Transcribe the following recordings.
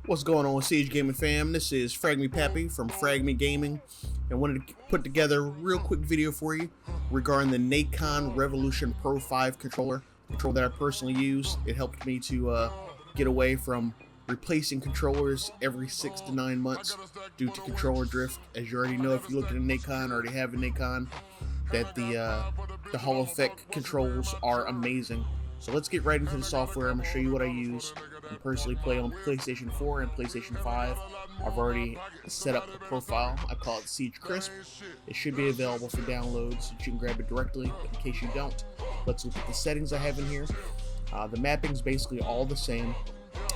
What's going on, Siege Gaming fam? This is Frag Pappy from Frag Gaming, and wanted to put together a real quick video for you regarding the Nacon Revolution Pro 5 controller that I personally use. It helped me to get away from replacing controllers every 6 to 9 months due to controller drift. As you already know, if you look at a Nacon, already have a Nacon, that the Hall effect controls are amazing. So let's get right into the software. I'm going to show you what I use. I personally play on PlayStation 4 and PlayStation 5. I've already set up a profile. I call it SiegeCrisp. It should be available for download, so you can grab it directly. But in case you don't, let's look at the settings I have in here. The mapping's basically all the same.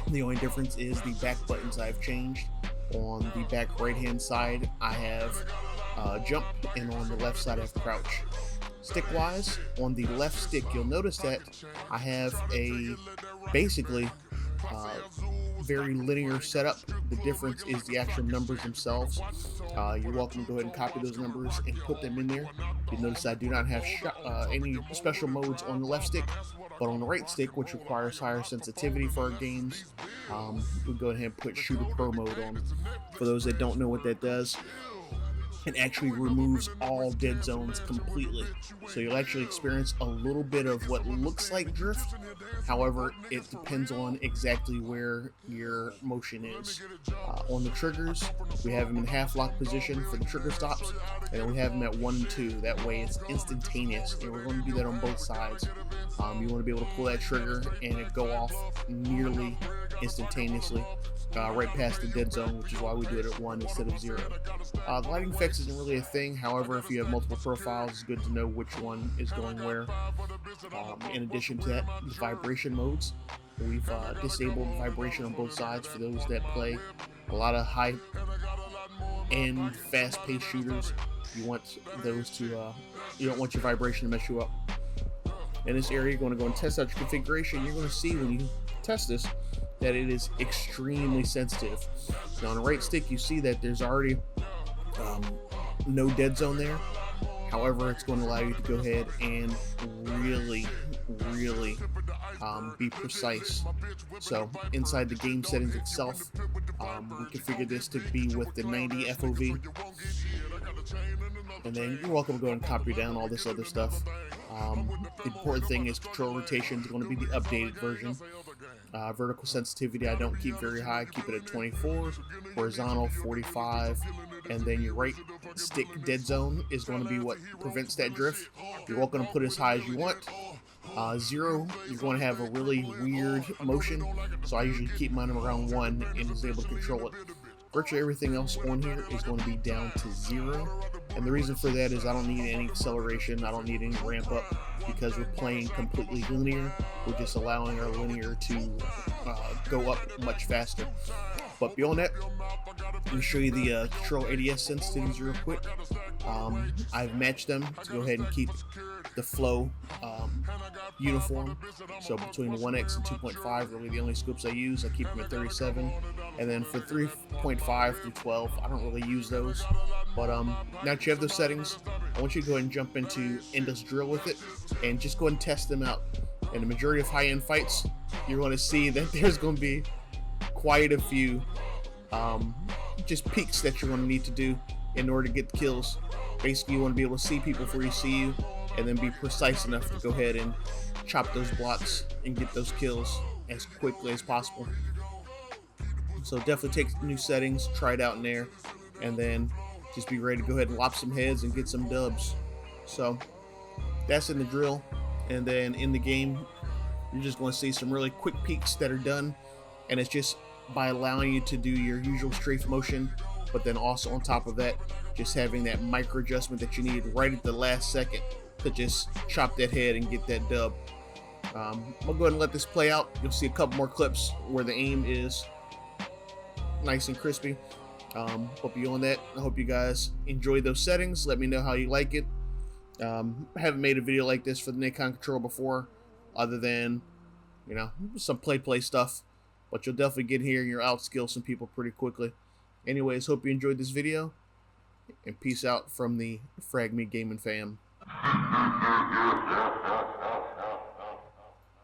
The only difference is the back buttons I've changed. On the back right hand side, I have jump, and on the left side I have crouch. Stick wise, on the left stick, you'll notice that I have a basically very linear setup. The difference is the actual numbers themselves. You're welcome to go ahead and copy those numbers and put them in there. You notice I do not have any special modes on the left stick, but on the right stick, which requires higher sensitivity for our games, we'll go ahead and put Shooter Pro mode on. For those that don't know what that does, it actually removes all dead zones completely. So you'll actually experience a little bit of what looks like drift. However, it depends on exactly where your motion is. On the triggers, we have them in half lock position for the trigger stops, and then we have them at 1 and 2. That way it's instantaneous, and we're going to do that on both sides. You want to be able to pull that trigger and it go off nearly instantaneously, right past the dead zone, which is why we do it at 1 instead of 0. The lighting effects isn't really a thing. However, if you have multiple profiles, it's good to know which one is going where. In addition to that, the vibration modes. We've disabled vibration on both sides for those that play a lot of high-end, fast-paced shooters. You want those to, you don't want your vibration to mess you up. In this area, you're going to go and test out your configuration. You're going to see when you test this that it is extremely sensitive. Now on the right stick, you see that there's already no dead zone there. However, it's going to allow you to go ahead and really be precise. So inside the game settings itself, we configure this to be with the 90 FOV. And then you're welcome to go and copy down all this other stuff. The important thing is control rotation is going to be the updated version. Vertical sensitivity I don't keep very high, I keep it at 24, horizontal 45, and then your right stick dead zone is going to be what prevents that drift. You're welcome to put it as high as you want. 0, you're going to have a really weird motion, so I usually keep mine around 1 and is able to control it. Virtually everything else on here is going to be down to 0, and the reason for that is I don't need any acceleration, I don't need any ramp up, because we're playing completely linear. We're just allowing our linear to go up much faster. But beyond that, let me show you the control ADS sensitivities real quick. I've matched them to go ahead and keep the flow uniform. So between the 1x and 2.5, really the only scopes I use. I keep them at 37. And then for 3.5 through 12, I don't really use those. But now that you have those settings, I want you to go ahead and jump into Endless Drill with it and just go ahead and test them out. In the majority of high-end fights, you're going to see that there's going to be quite a few just peaks that you're going to need to do in order to get the kills. Basically, you want to be able to see people before you see you, and then be precise enough to go ahead and chop those blocks and get those kills as quickly as possible. So definitely take new settings, try it out in there, and then just be ready to go ahead and lop some heads and get some dubs. So that's in the drill, and then in the game, you're just going to see some really quick peaks that are done, and it's just by allowing you to do your usual strafe motion, but then also on top of that, just having that micro adjustment that you need right at the last second to just chop that head and get that dub. I'll go ahead and let this play out. You'll see a couple more clips where the aim is nice and crispy. But beyond that, I hope you guys enjoy those settings. Let me know how you like it. I haven't made a video like this for the Nacon controller before, other than, you know, some play stuff. But you'll definitely get here and you'll outskill some people pretty quickly. Anyways, hope you enjoyed this video, and peace out from the Frag Me Gaming fam.